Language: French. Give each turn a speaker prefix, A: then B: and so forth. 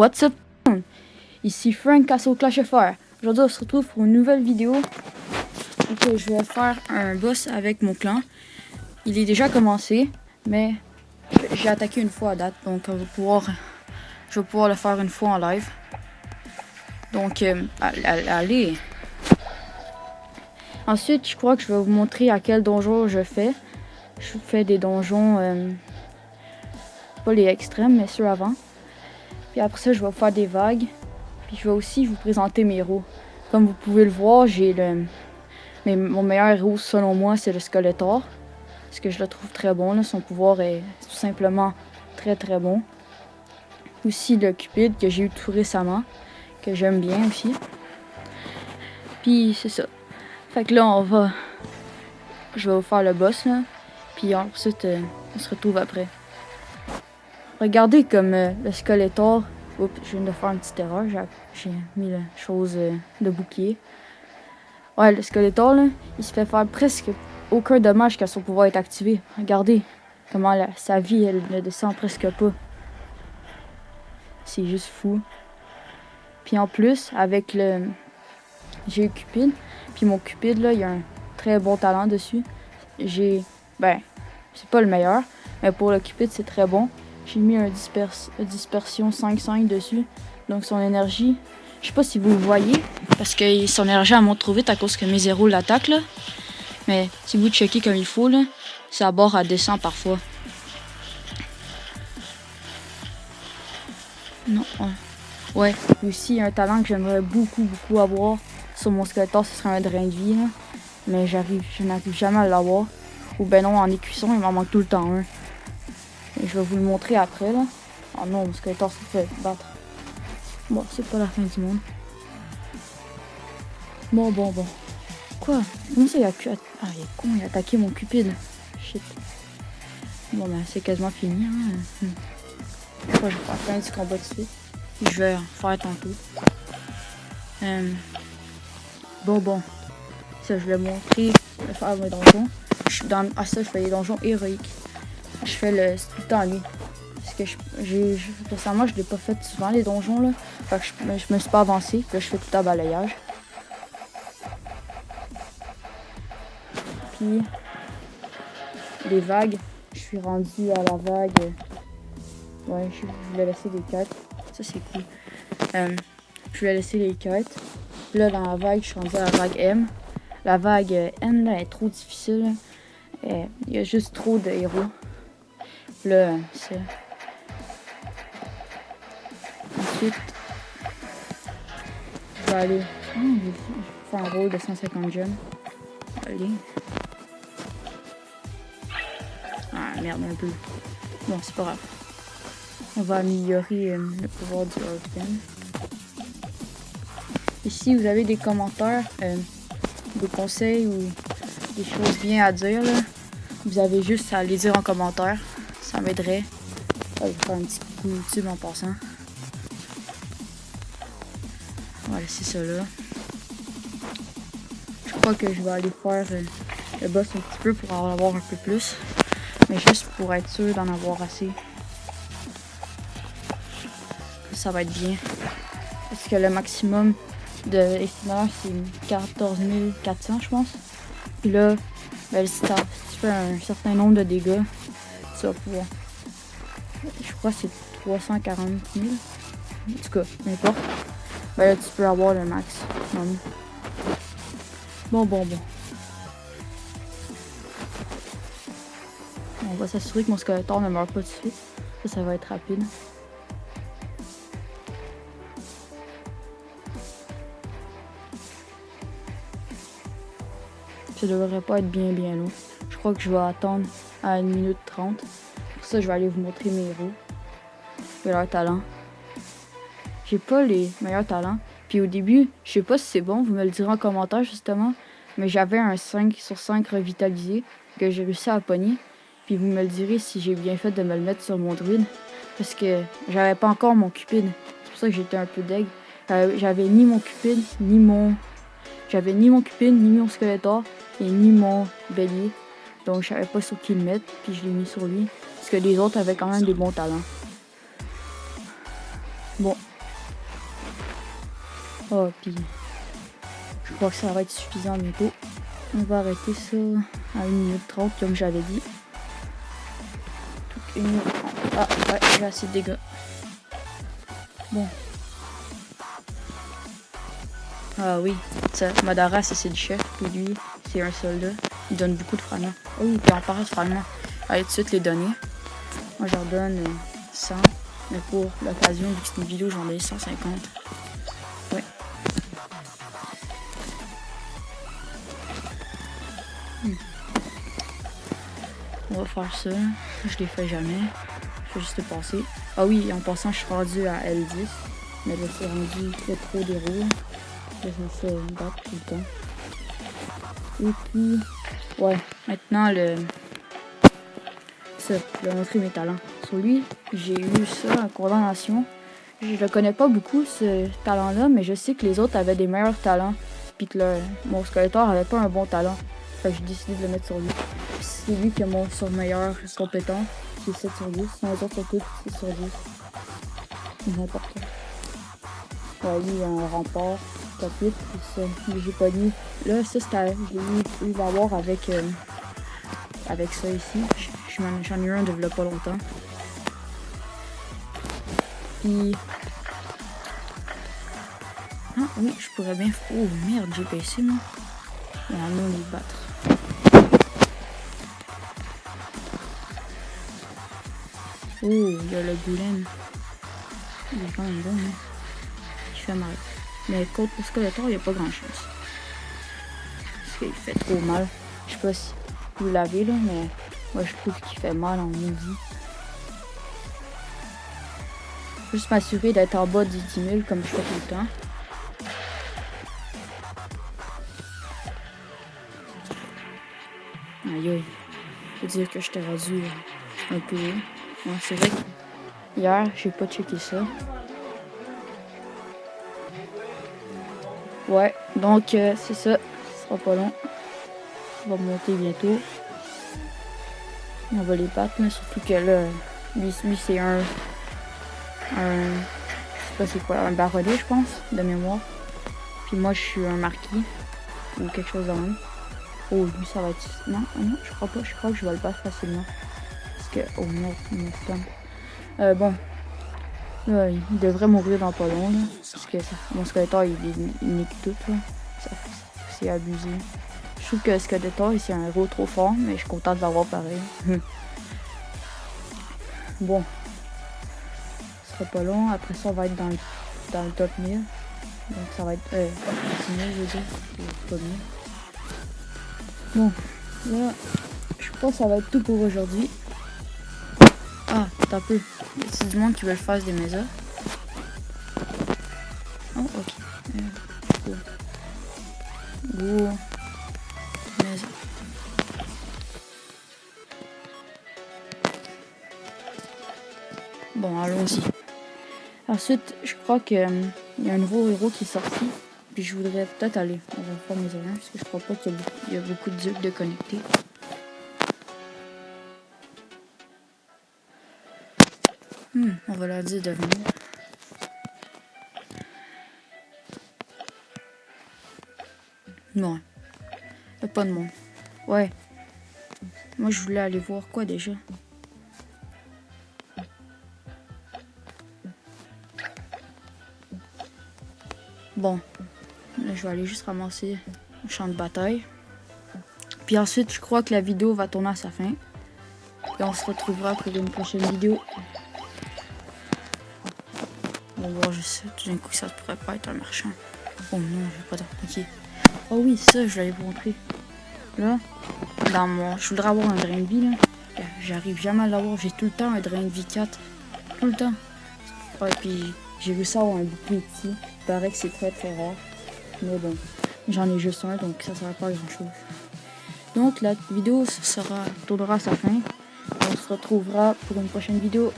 A: What's up? Ici Frank Castle Clash FR. Aujourd'hui on se retrouve pour une nouvelle vidéo. Donc, je vais faire un boss avec mon clan. Il est déjà commencé, mais j'ai attaqué une fois à date. Donc je vais pouvoir le faire une fois en live. Donc allez. Ensuite je crois que je vais vous montrer à quel donjon je fais. Je fais des donjons, pas les extrêmes mais ceux avant. Puis après ça, je vais faire des vagues. Puis je vais aussi vous présenter mes héros. Comme vous pouvez le voir, mon meilleur héros selon moi, c'est le Skeletor. Parce que je le trouve très bon. Là. Son pouvoir est tout simplement très très bon. Aussi le Cupid que j'ai eu tout récemment. Que j'aime bien aussi. Puis c'est ça. Fait que là, je vais vous faire le boss. Là. Puis ensuite, on se retrouve après. Regardez comme le Skeletor. Oups, je viens de faire une petite erreur. J'ai mis la chose de bouclier. Ouais, le Skeletor, là, il se fait faire presque aucun dommage quand son pouvoir est activé. Regardez comment sa vie, elle ne descend presque pas. C'est juste fou. Puis en plus, avec j'ai eu Cupid. Puis mon Cupid, là, il a un très bon talent dessus. C'est pas le meilleur. Mais pour le Cupid, c'est très bon. J'ai mis un dispersion 5-5 dessus. Donc son énergie, je sais pas si vous le voyez, parce que son énergie elle monte trop vite à cause que mes héros l'attaquent là. Mais si vous checkez comme il faut là, sa barre elle descend parfois. Non, ouais. Aussi un talent que j'aimerais beaucoup avoir sur mon Skeletor, ce serait un drain de vie là. Mais je n'arrive jamais à l'avoir. Ou ben non, en écusson, il m'en manque tout le temps un. Et je vais vous le montrer après là. Oh non, mon Skeletor s'est fait battre. Bon, c'est pas la fin du monde. Bon. Quoi? Comment ça il a pu il est con, il a attaqué mon Cupid. Shit. Bon ben c'est quasiment fini. Hein. Je crois que je vais faire plein de combats de suite. Puis je vais en faire tantôt. Bon. Ça je vais montrer de faire mes donjons. Je fais les donjons héroïques. Je fais tout le temps lui. Parce que récemment, je l'ai pas fait souvent les donjons là. Fait que je me suis pas avancé. Puis là, je fais tout à balayage. Puis les vagues, je suis rendu à la vague. Ouais, je voulais laisser des quêtes. Ça c'est cool. Je voulais laisser les quêtes. Puis là, dans la vague, je suis rendu à la vague M. La vague N là est trop difficile. Il y a juste trop de héros. Là, c'est. Ensuite, je vais aller. Je vais faire un rôle de 150 gemmes. Allez. Ah merde, un peu. Bon, c'est pas grave. On va améliorer le pouvoir du Earthbend. Et si vous avez des commentaires, des conseils ou des choses bien à dire, là, vous avez juste à les dire en commentaire. Ça m'aiderait. Je vais faire un petit coucou YouTube en passant. On va laisser ça là. Je crois que je vais aller faire le boss un petit peu pour en avoir un peu plus. Mais juste pour être sûr d'en avoir assez. Ça va être bien. Parce que le maximum de éphémère c'est 14 400 je pense. Puis là, si tu fais un certain nombre de dégâts, tu vas pouvoir. Je crois que c'est 340 000. En tout cas, n'importe. Ben là, tu peux avoir le max. Bon. On va s'assurer que mon Skeletor ne meurt pas tout de suite. Ça va être rapide. Ça devrait pas être bien long. Je crois que je vais attendre à 1 minute 30. Pour ça, je vais aller vous montrer mes héros. Et leurs talents. J'ai pas les meilleurs talents. Puis au début, je sais pas si c'est bon, vous me le direz en commentaire justement. Mais j'avais un 5/5 revitalisé que j'ai réussi à pogner. Puis vous me le direz si j'ai bien fait de me le mettre sur mon druide. Parce que j'avais pas encore mon Cupid. C'est pour ça que j'étais un peu deg. J'avais ni mon Cupid, ni mon Skeletor et ni mon bélier. Donc je savais pas sur qui le mettre. Puis je l'ai mis sur lui. Parce que les autres avaient quand même des bons talents. Bon, Oh, puis je crois que ça va être suffisant bientôt. On va arrêter ça à 1 minute 30 comme j'avais dit. 1 minute 30. Ah ouais, j'ai assez de dégâts. Bon. Ah oui, ça, Madara c'est le chef, puis lui c'est un soldat. Il donne beaucoup de fragments. Oh oui, puis en parlant de fragments, allez tout de suite les donner. Moi j'en donne 100, mais pour l'occasion, vu que c'est une vidéo, j'en ai 150. Ouais. On va faire ça. Je les fais jamais. Je vais juste le passer. Ah oui, en passant, je suis rendu à L10. Mais là, c'est rendu trop des roues. Je me fais battre tout le temps. Et puis, ouais, maintenant, ça, je vais montrer mes talents. Sur lui, j'ai eu ça en condamnation. Je le connais pas beaucoup, ce talent-là, mais je sais que les autres avaient des meilleurs talents. Puis que mon Skeletor avait pas un bon talent. Fait que j'ai décidé de le mettre sur lui. C'est lui qui a mon meilleur compétent. C'est 7 sur 10. Sinon, les autres sont tous 6 sur 10. N'importe quoi. Ouais, lui, il a un rempart. Top 8. Mais j'ai pas mis. Là, ça, c'était. Je l'ai eu l'avoir avec ça ici. J'en ai eu un de là pas longtemps. Puis. Ah oui, je pourrais bien. Oh merde, j'ai baissé, moi. On va les battre. Oh, il y a le Golem. Il est quand même bon, hein. Il fait mal. Mais contre le Skeletor, il n'y a pas grand chose. Parce qu'il fait trop mal. Je sais pas si vous l'avez là, mais moi je trouve qu'il fait mal en maudit. Juste m'assurer d'être en bas du 10 000 comme je fais tout le temps. Aïe aïe. Faut dire que je t'ai rendu un peu haut. Ouais, c'est vrai que hier, j'ai pas checké ça. Ouais, donc c'est ça. Ce sera pas long. On va monter bientôt. On va les battre, mais surtout que là, lui c'est un. Je sais pas c'est quoi, un baronnet, je pense, de mémoire. Puis moi, je suis un marquis. Ou quelque chose de même. Oh, lui, ça va être. Non, non, je crois pas. Je crois que je vais le battre facilement. Parce que. Oh non, il me tombe. Bon. Là, il devrait mourir dans pas long, là. Parce que mon Skeletor, il nique tout, là. C'est abusé. Je trouve que Skeletor, c'est un héros trop fort, mais je suis content de l'avoir pareil. Bon. Ce sera pas long. Après ça, on va être dans le top 1000. Donc ça va être 10 000, je veux dire. C'est pas mieux. Bon. Là, je pense que ça va être tout pour aujourd'hui. Ah, t'as peu. C'est du monde qui veut le faire des maisons. Oh, ok. Cool. Go. Maison. Bon, allons-y. Ensuite, je crois qu'il y a un nouveau héros qui est sorti. Puis je voudrais peut-être aller. On va faire mes oranges parce que je crois pas qu'il y a beaucoup de ducs de connectés. On va leur dire de venir. Non. Il n'y a pas de monde. Ouais. Moi, je voulais aller voir quoi déjà? Bon. Là, je vais aller juste ramasser le champ de bataille. Puis ensuite, je crois que la vidéo va tourner à sa fin. Et on se retrouvera pour une prochaine vidéo. On va voir, je sais, tout d'un coup, ça pourrait pas être un marchand. Oh non, j'ai pas d'appliquer. Oh oui, ça, je l'avais montré. Là, je voudrais avoir un drain de vie, là. J'arrive jamais à l'avoir. J'ai tout le temps un drain de vie 4. Tout le temps. Ouais, puis j'ai vu ça avoir un bouclier petit. Il paraît que c'est très très rare. Mais bon, j'en ai juste un, donc ça sert pas à grand chose. Donc la vidéo tournera à sa fin. On se retrouvera pour une prochaine vidéo.